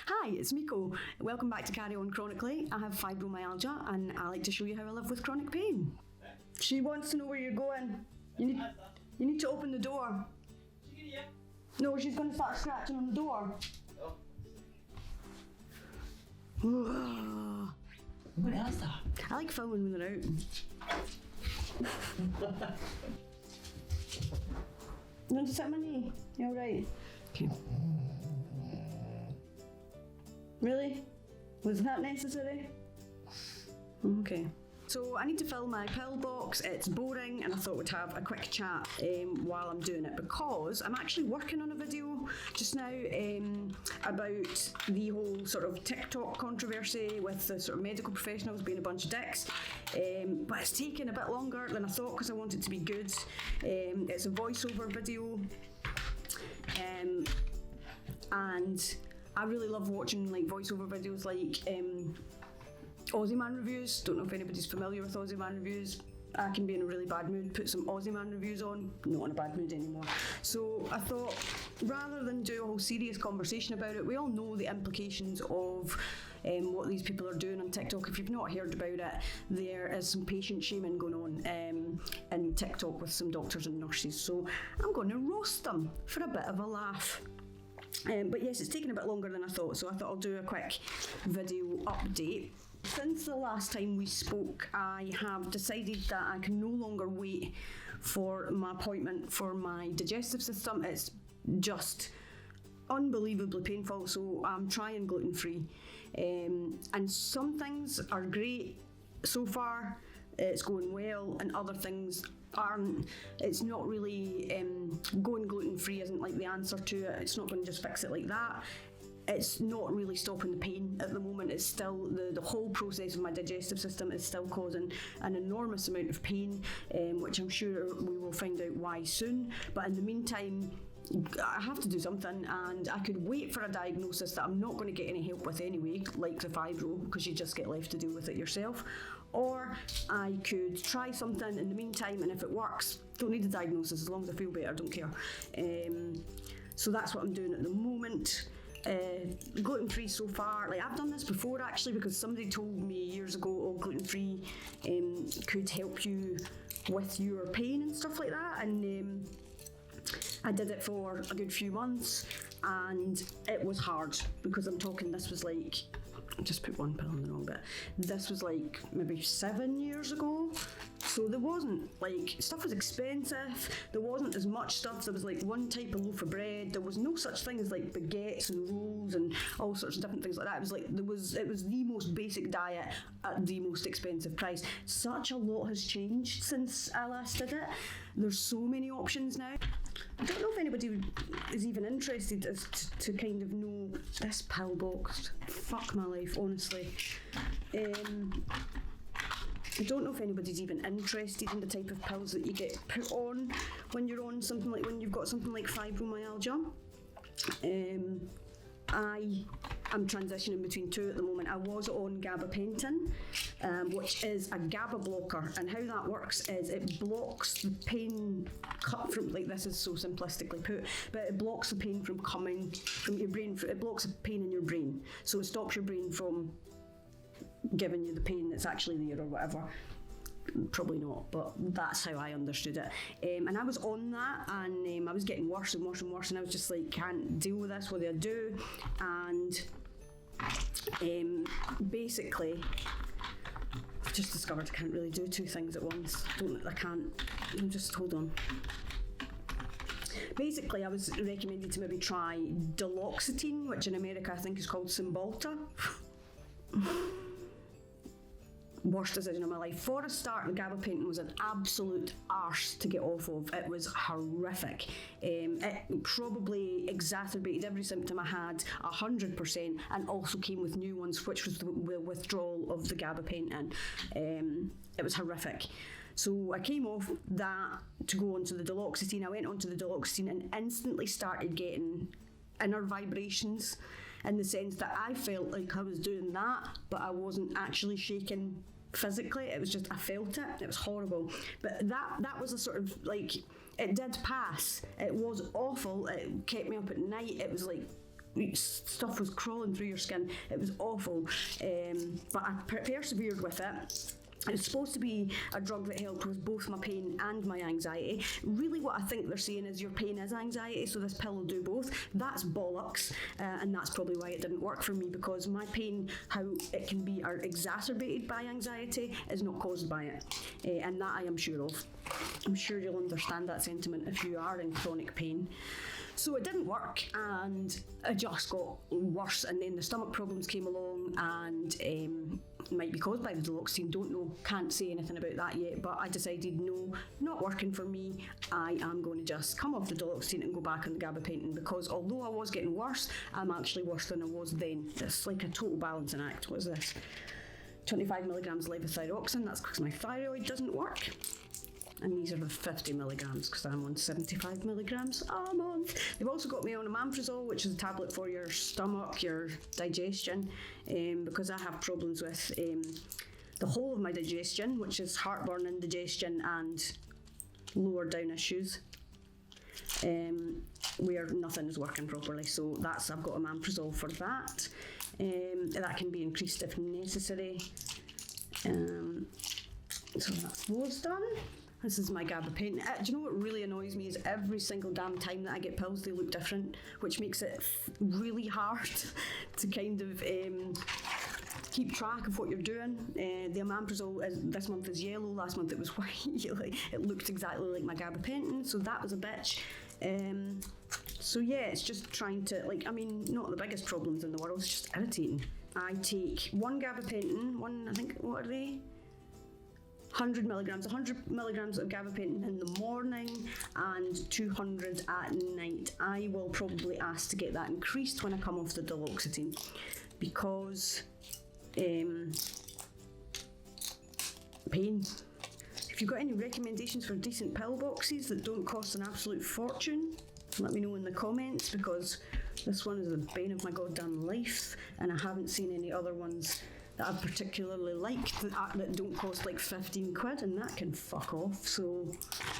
Hi, it's Miko. Welcome back to Carry On Chronically. I have fibromyalgia and I like to show you how I live with chronic pain. She wants to know where you're going. You need to open the door. No, she's going to start scratching on the door. What else? I like filming when they're out. You want to sit on my knee? You alright? Okay. Really? Was that necessary? Okay. So I need to fill my pill box. It's boring and I thought we'd have a quick chat while I'm doing it, because I'm actually working on a video just now about the whole sort of TikTok controversy with the sort of medical professionals being a bunch of dicks. But it's taken a bit longer than I thought because I want it to be good. It's a voiceover video. And I really love watching like voiceover videos like Aussie Man reviews. Don't know if anybody's familiar with Aussie Man reviews. I can be in a really bad mood, put some Aussie Man reviews on, not in a bad mood anymore. So I thought, rather than do a whole serious conversation about it, we all know the implications of what these people are doing on TikTok. If you've not heard about it, there is some patient shaming going on in TikTok with some doctors and nurses. So I'm going to roast them for a bit of a laugh. But yes, it's taken a bit longer than I thought, so I thought I'll do a quick video update. Since the last time we spoke, I have decided that I can no longer wait for my appointment for my digestive system. It's just unbelievably painful, so I'm trying gluten-free. And some things are great so far, it's going well, and other things aren't. It's not really, going gluten-free isn't like the answer to it. It's not going to just fix it like that. It's not really stopping the pain at the moment. It's still, the whole process of my digestive system is still causing an enormous amount of pain, which I'm sure we will find out why soon. But in the meantime, I have to do something, and I could wait for a diagnosis that I'm not going to get any help with anyway, like the fibro, because you just get left to deal with it yourself. Or I could try something in the meantime, and if it works, don't need a diagnosis, as long as I feel better, I don't care. So that's what I'm doing at the moment. Gluten-free so far. Like, I've done this before actually, because somebody told me years ago, oh, gluten-free could help you with your pain and stuff like that, and I did it for a good few months, and it was hard, because I'm talking, this was like, I just put one pill in the wrong bit, this was like maybe 7 years ago. So there wasn't, like, stuff was expensive, there wasn't as much stuff, there was like one type of loaf of bread, there was no such thing as like baguettes and rolls and all sorts of different things like that. It was like, it was the most basic diet at the most expensive price. Such a lot has changed since I last did it. There's so many options now. I don't know if anybody is even interested as to kind of know this pill box. Fuck my life, honestly. I don't know if anybody's even interested in the type of pills that you get put on when you're on something like, when you've got something like fibromyalgia. I am transitioning between two at the moment. I was on gabapentin, which is a GABA blocker, and how that works is it blocks the pain cut from, like, this is so simplistically put, but it blocks the pain from coming from your brain. It blocks the pain in your brain, so it stops your brain from giving you the pain that's actually there or whatever. Probably not, but that's how I understood it. And I was on that, and I was getting worse and worse and worse, and I was just like, can't deal with this, what do I do? And basically, I've just discovered I can't really do two things at once. Hold on. Basically, I was recommended to maybe try duloxetine, which in America I think is called Cymbalta. Worst decision of my life. For a start, the gabapentin was an absolute arse to get off of. It was horrific. It probably exacerbated every symptom I had 100%, and also came with new ones, which was the withdrawal of the gabapentin. It was horrific. So I came off that to go onto the duloxetine. I went onto the duloxetine and instantly started getting inner vibrations, in the sense that I felt like I was doing that, but I wasn't actually shaking physically. It was just, I felt it. It was horrible. But that was a sort of like, it did pass. It was awful. It kept me up at night. It was like stuff was crawling through your skin. It was awful, but I persevered with it. It's supposed to be a drug that helped with both my pain and my anxiety. Really what I think they're saying is your pain is anxiety, so this pill will do both. That's bollocks, and that's probably why it didn't work for me, because my pain, how it can be exacerbated by anxiety, is not caused by it, and that I am sure of. I'm sure you'll understand that sentiment if you are in chronic pain. So it didn't work, and it just got worse, and then the stomach problems came along, and might be caused by the duloxetine, don't know, can't say anything about that yet, but I decided no, not working for me. I am going to just come off the duloxetine and go back on the gabapentin, because although I was getting worse, I'm actually worse than I was then. It's like a total balancing act. What is this? 25 milligrams levothyroxine, that's because my thyroid doesn't work. And these are the 50 milligrams because I'm on 75 milligrams a month. They've also got me on omeprazole, which is a tablet for your stomach, your digestion, because I have problems with the whole of my digestion, which is heartburn, indigestion, and lower down issues, where nothing is working properly. So I've got omeprazole for that. That can be increased if necessary. So that's those done. This is my gabapentin. Do you know what really annoys me is every single damn time that I get pills, they look different, which makes it really hard to kind of keep track of what you're doing. The omeprazole this month is yellow, last month it was white. It looked exactly like my gabapentin, so that was a bitch. So yeah, it's just trying to, not the biggest problems in the world, it's just irritating. I take one gabapentin, I think, what are they? 100 milligrams of gabapentin in the morning and 200 at night. I will probably ask to get that increased when I come off the duloxetine, because pain. If you've got any recommendations for decent pill boxes that don't cost an absolute fortune, let me know in the comments, because this one is the bane of my goddamn life, and I haven't seen any other ones that I particularly like that don't cost like 15 quid, and that can fuck off. So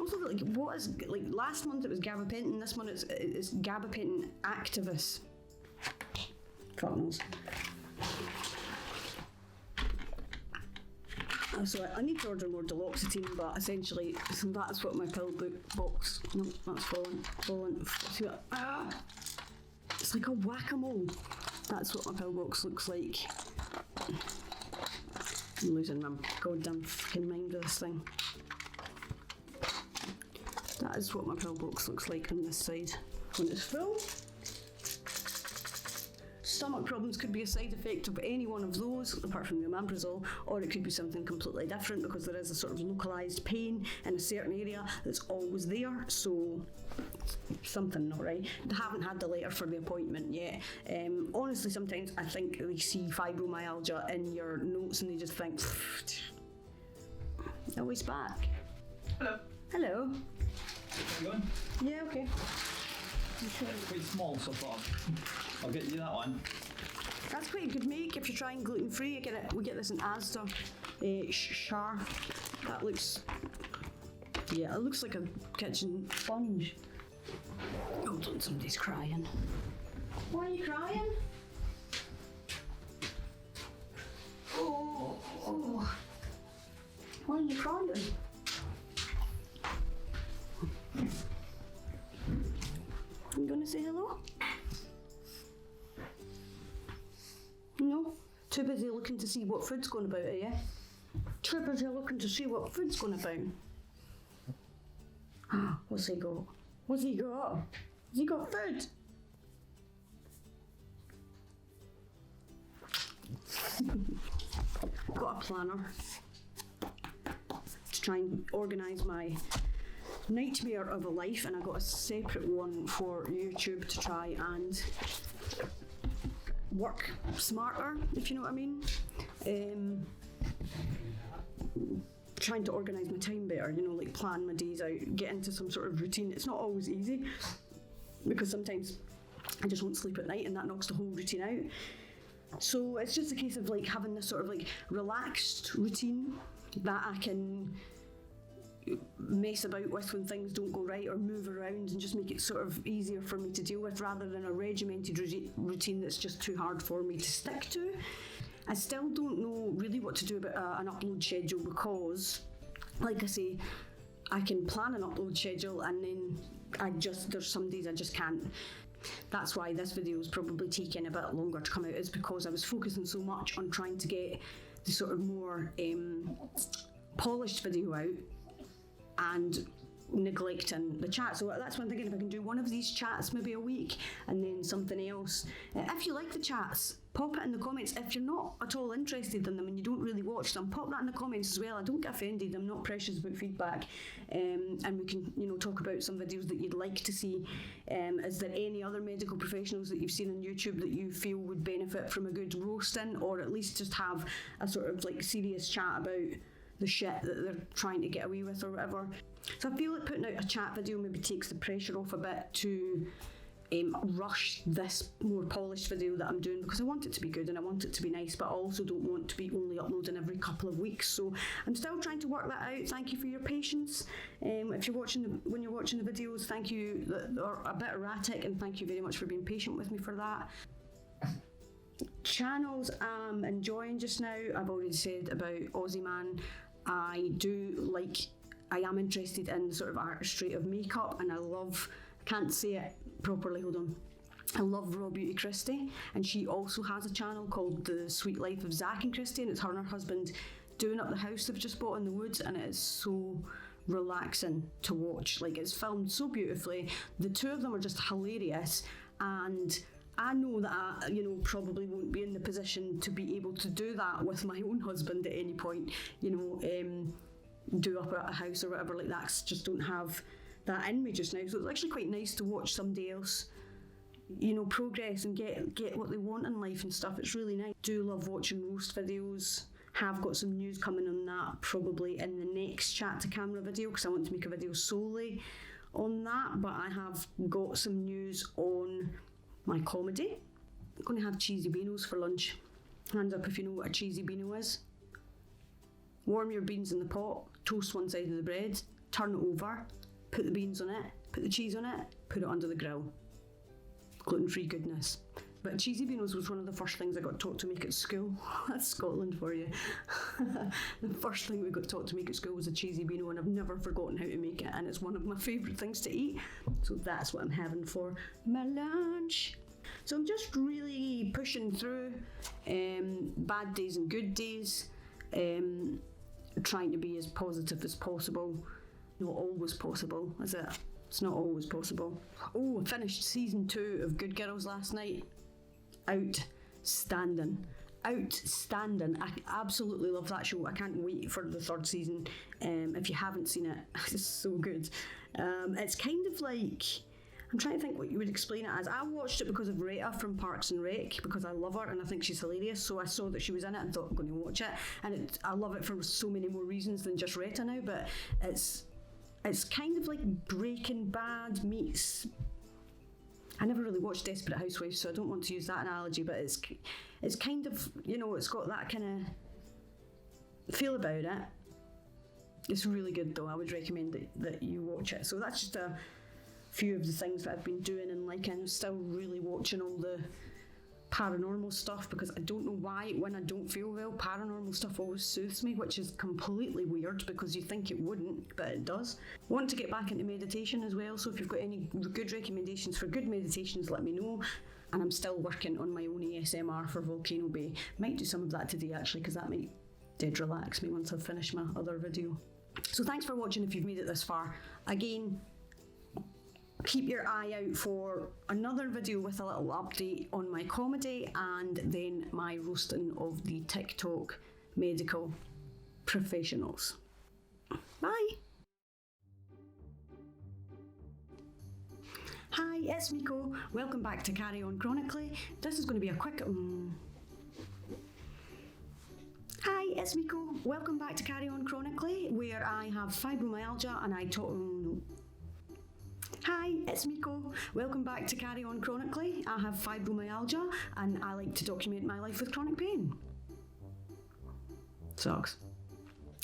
also, last month it was gabapentin, this month it's gabapentin activus. Fuck knows. So I need to order more duloxetine, but essentially that's what my pill box. No, that's fallen. See that? It's like a whack-a-mole. That's what my pill box looks like. I'm losing my goddamn fucking mind with this thing. That is what my pill box looks like on this side when it's full. Stomach problems could be a side effect of any one of those, apart from the omeprazole, or it could be something completely different, because there is a sort of localised pain in a certain area that's always there, so something not right. I haven't had the letter for the appointment yet. Honestly, sometimes I think they see fibromyalgia in your notes and they just think, oh, he's back. Hello. Hello. How you going? Yeah, okay. It's quite small, so I thought I'll get you that one. That's quite a good make if you're trying gluten-free. We get this in Asda. Char. That looks... Yeah, it looks like a kitchen sponge. Hold on, somebody's crying. Why are you crying? Oh. Why are you crying? You gonna say hello? No? Too busy looking to see what food's going about, are you? Too busy looking to see what food's going about. What's he got? What's he got? Has he got food? Got a planner to try and organise my nightmare of a life, and I got a separate one for YouTube to try and work smarter, if you know what I mean. Trying to organise my time better, like plan my days out, get into some sort of routine. It's not always easy, because sometimes I just won't sleep at night and that knocks the whole routine out. So it's just a case of having this sort of relaxed routine that I can mess about with when things don't go right, or move around and just make it sort of easier for me to deal with, rather than a regimented routine that's just too hard for me to stick to. I still don't know really what to do about an upload schedule, because, like I say, I can plan an upload schedule and then there's some days I just can't. That's why this video is probably taking a bit longer to come out, is because I was focusing so much on trying to get the sort of more polished video out and neglecting the chat. So that's what I'm thinking, if I can do one of these chats maybe a week and then something else. If you like the chats, pop it in the comments. If you're not at all interested in them and you don't really watch them, pop that in the comments as well. I don't get offended, I'm not precious about feedback. And we can, talk about some videos that you'd like to see. Is there any other medical professionals that you've seen on YouTube that you feel would benefit from a good roasting, or at least just have a sort of like serious chat about the shit that they're trying to get away with or whatever. So I feel like putting out a chat video maybe takes the pressure off a bit to rush this more polished video that I'm doing, because I want it to be good and I want it to be nice, but I also don't want to be only uploading every couple of weeks. So I'm still trying to work that out. Thank you for your patience. If you're watching when you're watching the videos, thank you that are a bit erratic, and thank you very much for being patient with me for that. Channels I'm enjoying just now, I've already said about Aussie Man. I am interested in sort of artistry of makeup, and I can't say it properly, hold on. I love Raw Beauty Christie, and she also has a channel called The Sweet Life of Zach and Christie, and it's her and her husband doing up the house they've just bought in the woods, and it is so relaxing to watch. Like, it's filmed so beautifully. The two of them are just hilarious, and I know that I, probably won't be in the position to be able to do that with my own husband at any point, do up a house or whatever like that. I just don't have that in me just now. So it's actually quite nice to watch somebody else, progress and get what they want in life and stuff. It's really nice. Do love watching roast videos. Have got some news coming on that probably in the next chat to camera video, because I want to make a video solely on that. But I have got some news on my comedy. I'm going to have cheesy beanos for lunch. Hands up if you know what a cheesy beano is. Warm your beans in the pot, toast one side of the bread, turn it over, put the beans on it, put the cheese on it, put it under the grill. Gluten-free goodness. But cheesy beanos was one of the first things I got taught to make at school. That's Scotland for you. The first thing we got taught to make at school was a cheesy beano, and I've never forgotten how to make it, and it's one of my favourite things to eat. So that's what I'm having for my lunch. So I'm just really pushing through bad days and good days, trying to be as positive as possible. Not always possible, is it? It's not always possible. Oh, I finished season 2 of Good Girls last night. Outstanding. I absolutely love that show. I can't wait for the 3rd season. If you haven't seen it, it's so good. It's kind of like, I'm trying to think what you would explain it as. I watched it because of Rita from Parks and Rec, because I love her and I think she's hilarious. So I saw that she was in it and thought, I'm going to watch it. And I love it for so many more reasons than just Rita now. But it's kind of like Breaking Bad meets... I never really watched Desperate Housewives, so I don't want to use that analogy, but it's kind of, it's got that kind of feel about it. It's really good though. I would recommend that you watch it. So that's just a few of the things that I've been doing, and I'm still really watching all the paranormal stuff, because I don't know why when I don't feel well, paranormal stuff always soothes me, which is completely weird because you think it wouldn't, but it does. Want to get back into meditation as well, so if you've got any good recommendations for good meditations, let me know. And I'm still working on my own ASMR for Volcano Bay. Might do some of that today actually, because that might dead relax me once I've finished my other video. So thanks for watching if you've made it this far. Again, keep your eye out for another video with a little update on my comedy, and then my roasting of the TikTok medical professionals. Bye! Hi, it's Miko. Welcome back to Carry On Chronically. This is going to be a quick... Hi, it's Miko. Welcome back to Carry On Chronically, where I have fibromyalgia and I talk... Hi, it's Miko. Welcome back to Carry On Chronically. I have fibromyalgia and I like to document my life with chronic pain. Sucks.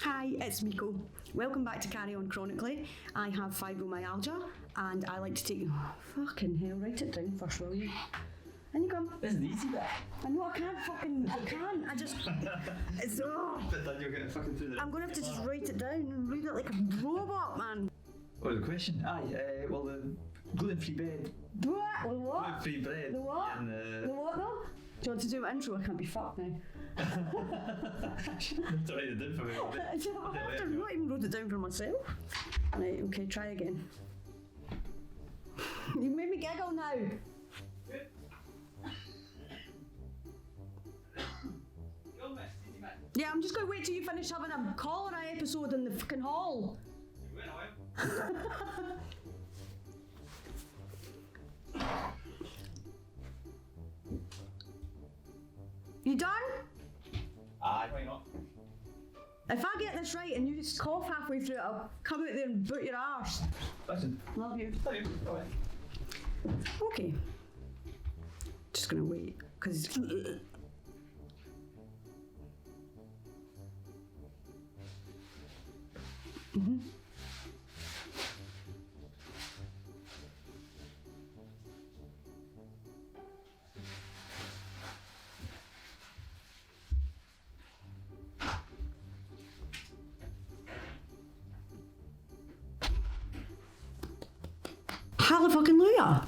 Hi, it's Miko. Welcome back to Carry On Chronically. I have fibromyalgia and I like to take... Oh, fucking hell, write it down first, will you? And you come. This is the easy bit. I know, I can't. I just... It's... Oh. But then you're getting fucking through the... I'm going to have to just write it down and read it like a robot, man. What was the question? Well, the gluten-free bread. What? The what? Gluten-free bread. The what? And, The what though? Do you want to do an intro? I can't be fucked now. I have to write it down for me. I've not even wrote it down for myself. Right, okay, try again. You made me giggle now. Yeah, I'm just going to wait till you finish having a cholera episode in the fucking hall. You done? Aye, why not? If I get this right and you just cough halfway through it, I'll come out there and boot your arse. Listen. Love you. Love you. Bye. Okay. Just gonna wait, because Hallelujah.